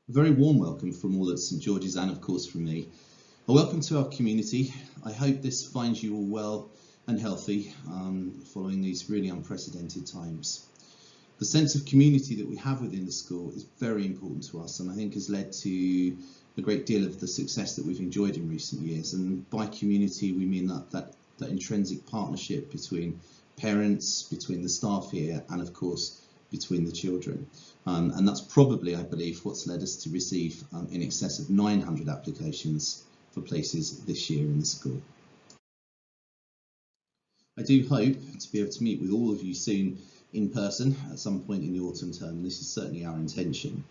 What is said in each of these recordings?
A very warm welcome from all at St George's and of course from me. A welcome to our community. I hope this finds you all well and healthy following these really unprecedented times. The sense of community that we have within the school is very important to us, and I think has led to a great deal of the success that we've enjoyed in recent years. And by community we mean that intrinsic partnership between parents, between the staff here, and of course between the children. And that's probably, I believe, what's led us to receive in excess of 900 applications for places this year in the school. I do hope to be able to meet with all of you soon in person at some point in the autumn term. This is certainly our intention.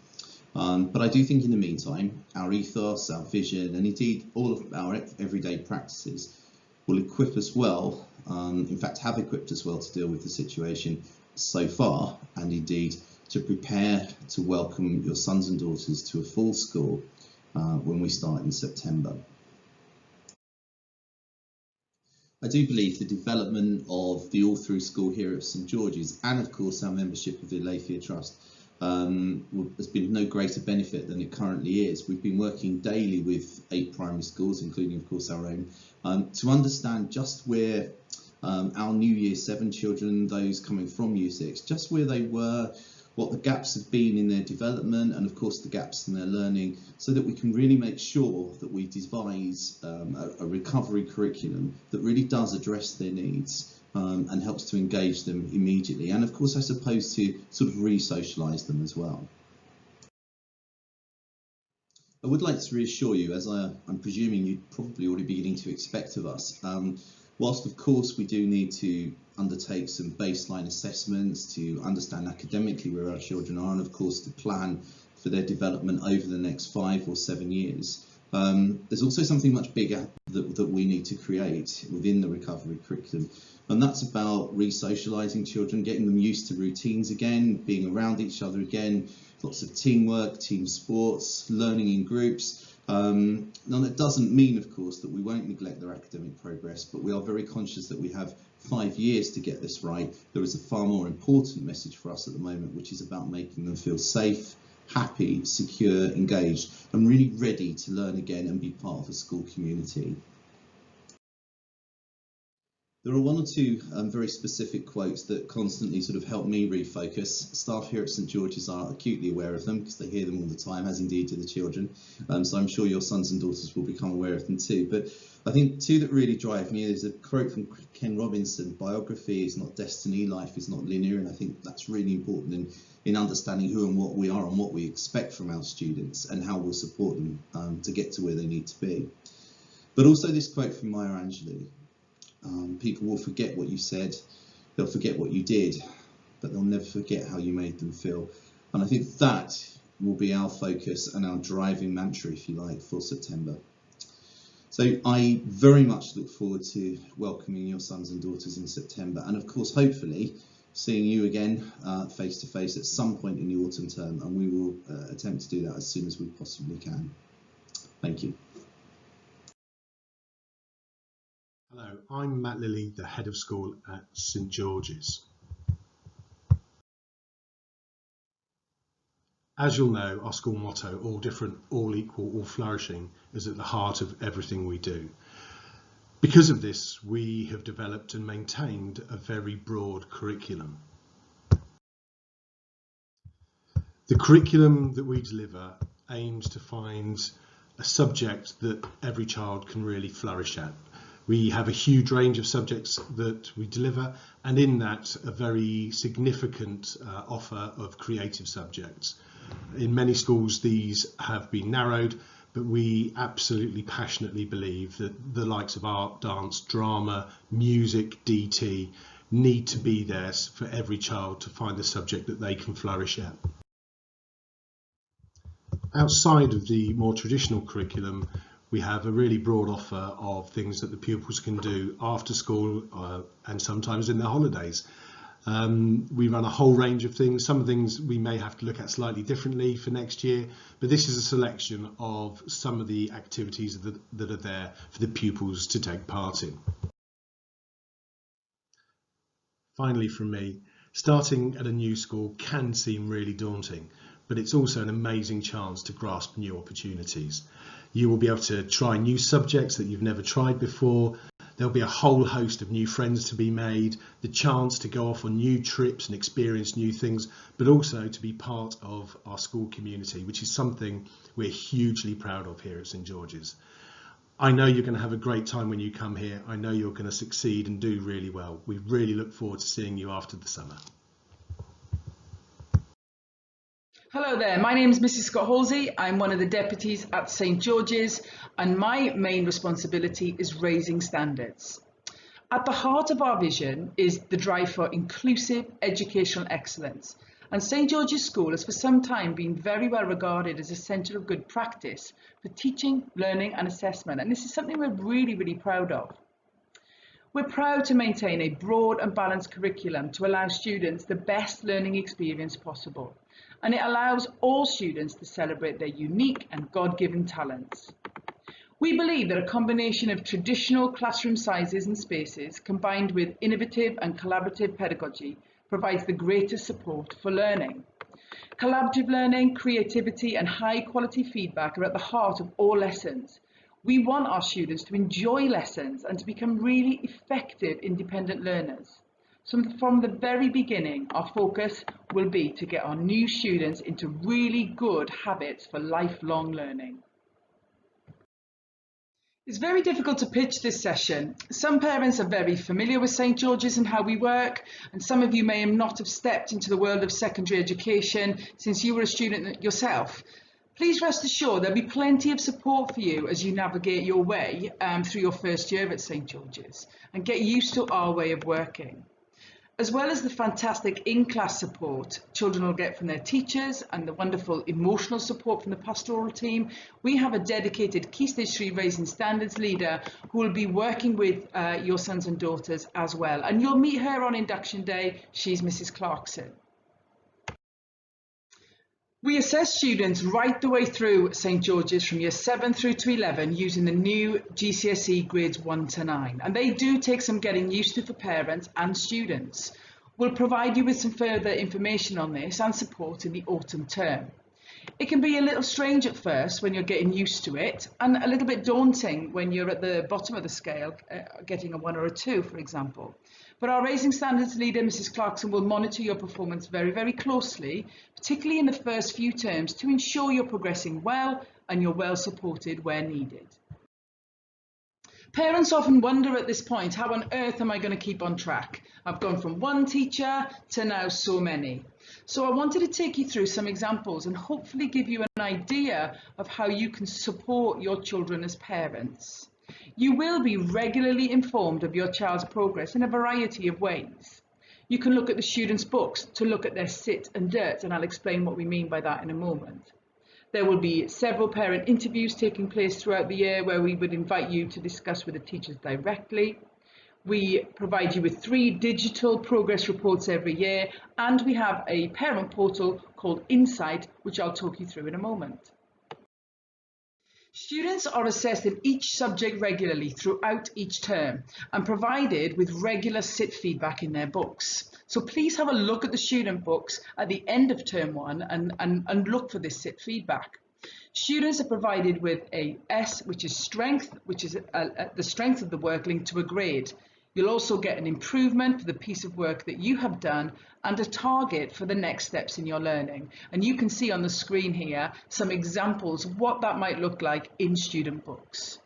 But I do think in the meantime, our ethos, our vision, and indeed all of our everyday practices will equip us well, in fact have equipped us well to deal with the situation so far, and indeed to prepare to welcome your sons and daughters to a full school when we start in September. I do believe the development of the all-through school here at St George's, and of course our membership of the Aletheia Trust, has been no greater benefit than it currently is. We've been working daily with 8 primary schools, including of course our own, to understand just where our new Year 7 children, those coming from Year 6, just where they were, what the gaps have been in their development, and of course the gaps in their learning, so that we can really make sure that we devise a recovery curriculum that really does address their needs and helps to engage them immediately, and of course I suppose to sort of re-socialise them as well. I would like to reassure you, as I'm presuming you'd probably already beginning to expect of us, whilst of course we do need to undertake some baseline assessments to understand academically where our children are, and of course to plan for their development over the next 5 or 7 years. There's also something much bigger that we need to create within the recovery curriculum, and that's about re-socialising children, getting them used to routines again, being around each other again, lots of teamwork, team sports, learning in groups. Now that doesn't mean, of course, that we won't neglect their academic progress, but we are very conscious that we have 5 years to get this right. There is a far more important message for us at the moment, which is about making them feel safe, happy, secure, engaged, and really ready to learn again and be part of a school community. There are 1 or 2 very specific quotes that constantly sort of help me refocus. Staff here at St George's are acutely aware of them because they hear them all the time, as indeed do the children. So I'm sure your sons and daughters will become aware of them too. But I think 2 that really drive me is a quote from Ken Robinson: "Biography is not destiny, life is not linear," and I think that's really important in understanding who and what we are and what we expect from our students and how we'll support them to get to where they need to be. But also this quote from Maya Angelou: "People will forget what you said, they'll forget what you did, but they'll never forget how you made them feel." And I think that will be our focus and our driving mantra, if you like, for September. So I very much look forward to welcoming your sons and daughters in September, and of course hopefully seeing you again face to face at some point in the autumn term, and we will attempt to do that as soon as we possibly can. Thank you. Hello, I'm Matt Lilly, the head of school at St George's. As you'll know, our school motto, all different, all equal, all flourishing, is at the heart of everything we do. Because of this, we have developed and maintained a very broad curriculum. The curriculum that we deliver aims to find a subject that every child can really flourish at. We have a huge range of subjects that we deliver, and in that a very significant offer of creative subjects. In many schools these have been narrowed, but we absolutely passionately believe that the likes of art, dance, drama, music, DT need to be there for every child to find the subject that they can flourish at. Outside of the more traditional curriculum, we have a really broad offer of things that the pupils can do after school and sometimes in their holidays. We run a whole range of things. Some things we may have to look at slightly differently for next year, but this is a selection of some of the activities that are there for the pupils to take part in. Finally from me, starting at a new school can seem really daunting, but it's also an amazing chance to grasp new opportunities. You will be able to try new subjects that you've never tried before. There'll be a whole host of new friends to be made, the chance to go off on new trips and experience new things, but also to be part of our school community, which is something we're hugely proud of here at St George's. I know you're going to have a great time when you come here. I know you're going to succeed and do really well. We really look forward to seeing you after the summer. Hello there, my name is Mrs. Scott Halsey. I'm one of the deputies at St George's, and my main responsibility is raising standards. At the heart of our vision is the drive for inclusive educational excellence, and St George's School has for some time been very well regarded as a centre of good practice for teaching, learning and assessment, and this is something we're really proud of. We're proud to maintain a broad and balanced curriculum to allow students the best learning experience possible, and it allows all students to celebrate their unique and God-given talents. We believe that a combination of traditional classroom sizes and spaces combined with innovative and collaborative pedagogy provides the greatest support for learning. Collaborative learning, creativity and high quality feedback are at the heart of all lessons. We want our students to enjoy lessons and to become really effective independent learners. So from the very beginning, our focus will be to get our new students into really good habits for lifelong learning. It's very difficult to pitch this session. Some parents are very familiar with St George's and how we work, and some of you may not have stepped into the world of secondary education since you were a student yourself. Please rest assured there'll be plenty of support for you as you navigate your way through your first year at St George's and get used to our way of working. As well as the fantastic in-class support children will get from their teachers and the wonderful emotional support from the pastoral team, we have a dedicated Key Stage 3 Raising Standards leader who will be working with your sons and daughters as well. And you'll meet her on induction day. She's Mrs. Clarkson. We assess students right the way through St George's from year 7 through to 11 using the new GCSE grades 1 to 9, and they do take some getting used to for parents and students. We'll provide you with some further information on this and support in the autumn term. It can be a little strange at first when you're getting used to it, and a little bit daunting when you're at the bottom of the scale, getting a 1 or a 2, for example. But our Raising Standards leader, Mrs. Clarkson, will monitor your performance very closely, particularly in the first few terms, to ensure you're progressing well and you're well supported where needed. Parents often wonder at this point, how on earth am I going to keep on track? I've gone from one teacher to now so many. So I wanted to take you through some examples and hopefully give you an idea of how you can support your children as parents. You will be regularly informed of your child's progress in a variety of ways. You can look at the students' books to look at their sit and dirt, and I'll explain what we mean by that in a moment. There will be several parent interviews taking place throughout the year where we would invite you to discuss with the teachers directly. We provide you with 3 digital progress reports every year, and we have a parent portal called Insight, which I'll talk you through in a moment. Students are assessed in each subject regularly throughout each term and provided with regular sit feedback in their books. So please have a look at the student books at the end of term 1 and look for this sit feedback. Students are provided with a S, which is strength, which is the strength of the work linked to a grade. You'll also get an improvement for the piece of work that you have done and a target for the next steps in your learning. And you can see on the screen here some examples of what that might look like in student books.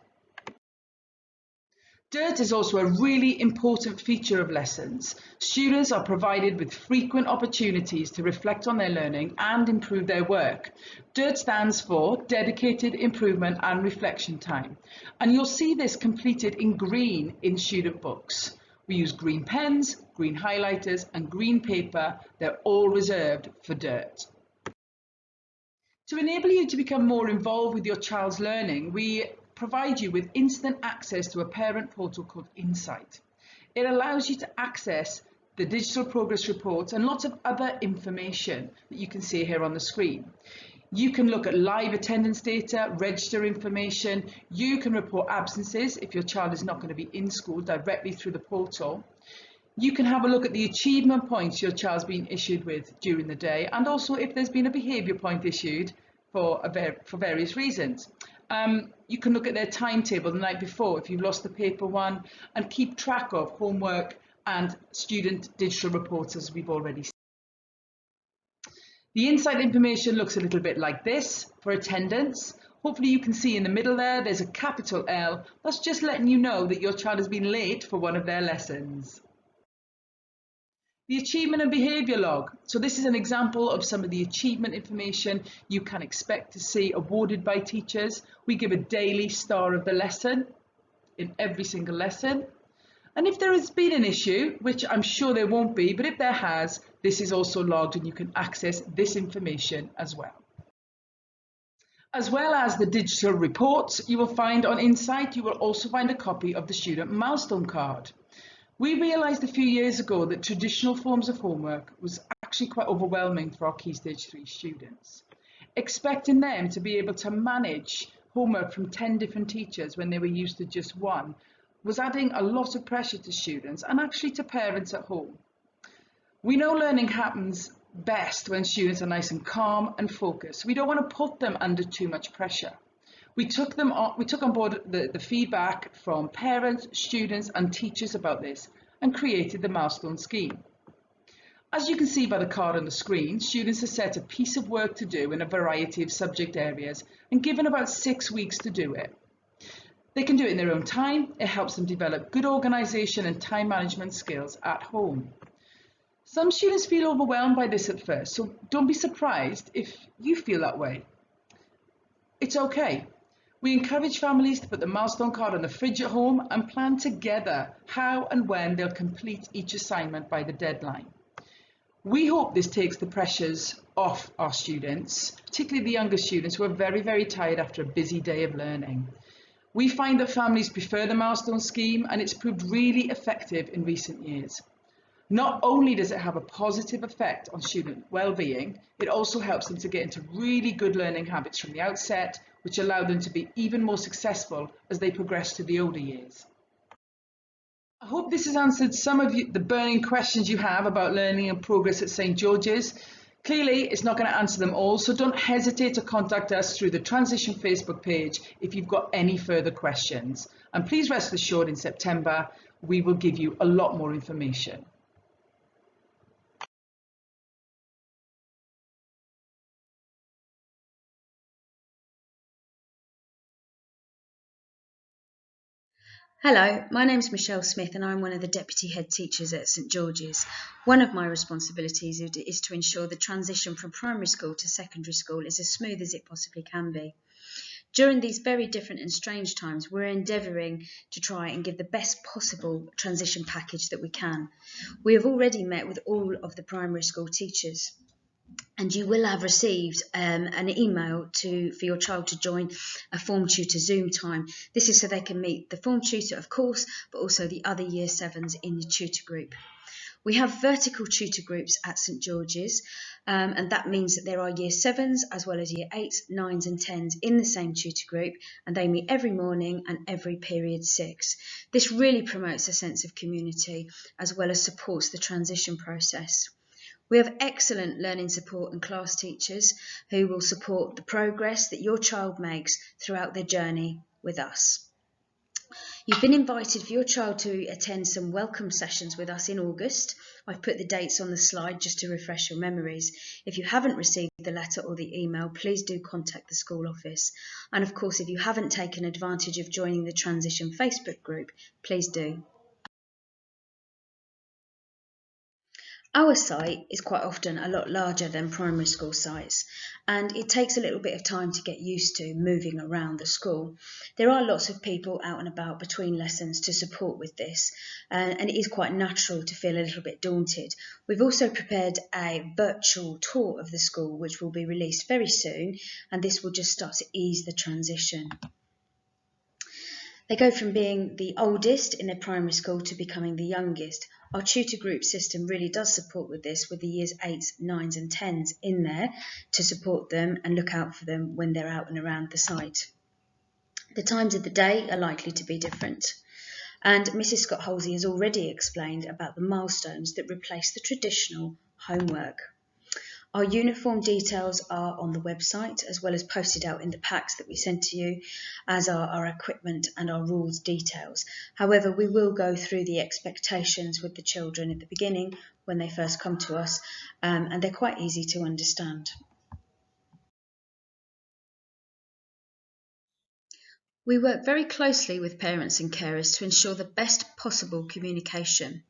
DIRT is also a really important feature of lessons. Students are provided with frequent opportunities to reflect on their learning and improve their work. DIRT stands for Dedicated Improvement and Reflection Time, and you'll see this completed in green in student books. We use green pens, green highlighters and green paper. They're all reserved for DIRT. To enable you to become more involved with your child's learning, we provide you with instant access to a parent portal called Insight. It allows you to access the digital progress reports and lots of other information that you can see here on the screen. You can look at live attendance data, register information. You can report absences if your child is not going to be in school directly through the portal. You can have a look at the achievement points your child's been issued with during the day, and also if there's been a behaviour point issued for various reasons. You can look at their timetable the night before if you've lost the paper one, and keep track of homework and student digital reports, as we've already seen. The insight information looks a little bit like this for attendance. Hopefully you can see in the middle there's a capital L. That's just letting you know that your child has been late for one of their lessons. The achievement and behaviour log. So this is an example of some of the achievement information you can expect to see awarded by teachers. We give a daily star of the lesson in every single lesson. And if there has been an issue, which I'm sure there won't be, but if there has, this is also logged and you can access this information as well. As well as the digital reports you will find on Insight, you will also find a copy of the student milestone card. We realised a few years ago that traditional forms of homework was actually quite overwhelming for our Key Stage 3 students. Expecting them to be able to manage homework from 10 different teachers when they were used to just one was adding a lot of pressure to students and actually to parents at home. We know learning happens best when students are nice and calm and focused. We don't want to put them under too much pressure. We took on board the feedback from parents, students and teachers about this and created the milestone scheme. As you can see by the card on the screen, students are set a piece of work to do in a variety of subject areas and given about 6 weeks to do it. They can do it in their own time. It helps them develop good organisation and time management skills at home. Some students feel overwhelmed by this at first, so don't be surprised if you feel that way. It's okay. We encourage families to put the milestone card on the fridge at home and plan together how and when they'll complete each assignment by the deadline. We hope this takes the pressures off our students, particularly the younger students who are very, very tired after a busy day of learning. We find that families prefer the milestone scheme and it's proved really effective in recent years. Not only does it have a positive effect on student well-being, it also helps them to get into really good learning habits from the outset, which allow them to be even more successful as they progress to the older years. I hope this has answered some of the burning questions you have about learning and progress at St George's. Clearly, it's not going to answer them all, so don't hesitate to contact us through the Transition Facebook page if you've got any further questions. And please rest assured in September, we will give you a lot more information. Hello, my name's Michelle Smith and I'm one of the Deputy Head Teachers at St George's. One of my responsibilities is to ensure the transition from primary school to secondary school is as smooth as it possibly can be. During these very different and strange times, we're endeavouring to try and give the best possible transition package that we can. We have already met with all of the primary school teachers, and you will have received an email for your child to join a form tutor Zoom time. This is so they can meet the form tutor, of course, but also the other Year 7s in the tutor group. We have vertical tutor groups at St George's, and that means that there are Year 7s as well as Year 8s, 9s and 10s in the same tutor group, and they meet every morning and every period 6. This really promotes a sense of community as well as supports the transition process. We have excellent learning support and class teachers who will support the progress that your child makes throughout their journey with us. You've been invited for your child to attend some welcome sessions with us in August. I've put the dates on the slide just to refresh your memories. If you haven't received the letter or the email, please do contact the school office. And of course, if you haven't taken advantage of joining the Transition Facebook group, please do. Our site is quite often a lot larger than primary school sites, and it takes a little bit of time to get used to moving around the school. There are lots of people out and about between lessons to support with this, and it is quite natural to feel a little bit daunted. We've also prepared a virtual tour of the school which will be released very soon, and this will just start to ease the transition. They go from being the oldest in their primary school to becoming the youngest. Our tutor group system really does support with this, with the Years 8s, 9s and 10s in there to support them and look out for them when they're out and around the site. The times of the day are likely to be different. And Mrs. Scott Halsey has already explained about the milestones that replace the traditional homework. Our uniform details are on the website, as well as posted out in the packs that we send to you, as are our equipment and our rules details. However, we will go through the expectations with the children at the beginning when they first come to us, and they're quite easy to understand. We work very closely with parents and carers to ensure the best possible communication.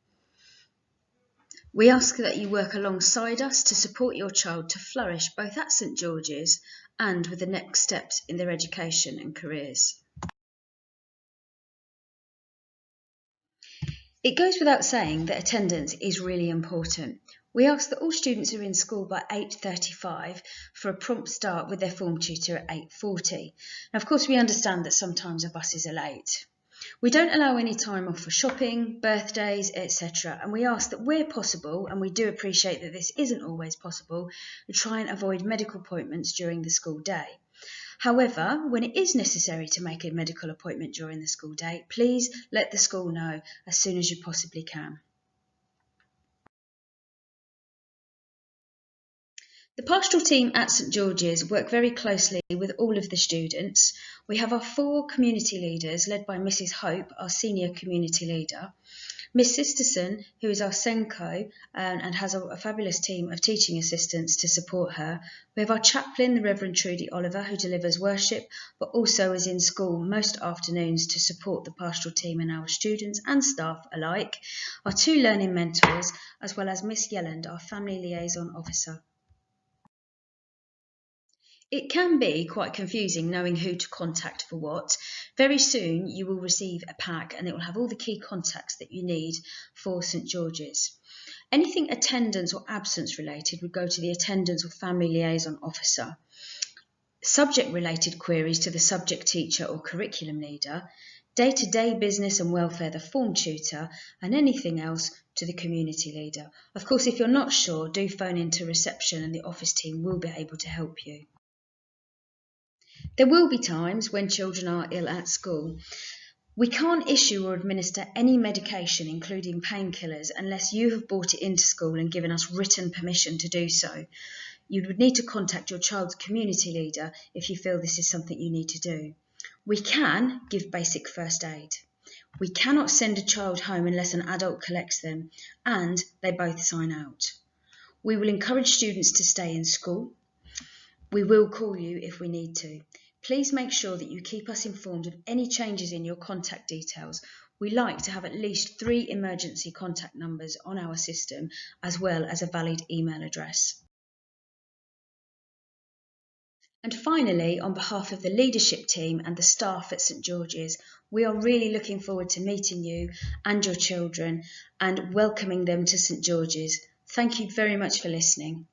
We ask that you work alongside us to support your child to flourish both at St George's and with the next steps in their education and careers. It goes without saying that attendance is really important. We ask that all students are in school by 8:35 for a prompt start with their form tutor at 8:40. Now, of course, we understand that sometimes our buses are late. We don't allow any time off for shopping, birthdays, etc. And we ask that where possible, and we do appreciate that this isn't always possible, we try and avoid medical appointments during the school day. However, when it is necessary to make a medical appointment during the school day, please let the school know as soon as you possibly can. The pastoral team at St George's work very closely with all of the students. We have our 4 community leaders led by Mrs Hope, our senior community leader, Miss Sisterson, who is our Senko and has a fabulous team of teaching assistants to support her. We have our chaplain, the Reverend Trudy Oliver, who delivers worship, but also is in school most afternoons to support the pastoral team and our students and staff alike. Our 2 learning mentors, as well as Miss Yelland, our family liaison officer. It can be quite confusing knowing who to contact for what. Very soon you will receive a pack and it will have all the key contacts that you need for St George's. Anything attendance or absence related would go to the attendance or family liaison officer. Subject related queries to the subject teacher or curriculum leader. Day-to-day business and welfare, the form tutor, and anything else to the community leader. Of course, if you're not sure, do phone into reception and the office team will be able to help you. There will be times when children are ill at school. We can't issue or administer any medication, including painkillers, unless you have brought it into school and given us written permission to do so. You would need to contact your child's community leader if you feel this is something you need to do. We can give basic first aid. We cannot send a child home unless an adult collects them and they both sign out. We will encourage students to stay in school. We will call you if we need to. Please make sure that you keep us informed of any changes in your contact details. We like to have at least 3 emergency contact numbers on our system, as well as a valid email address. And finally, on behalf of the leadership team and the staff at St George's, we are really looking forward to meeting you and your children and welcoming them to St George's. Thank you very much for listening.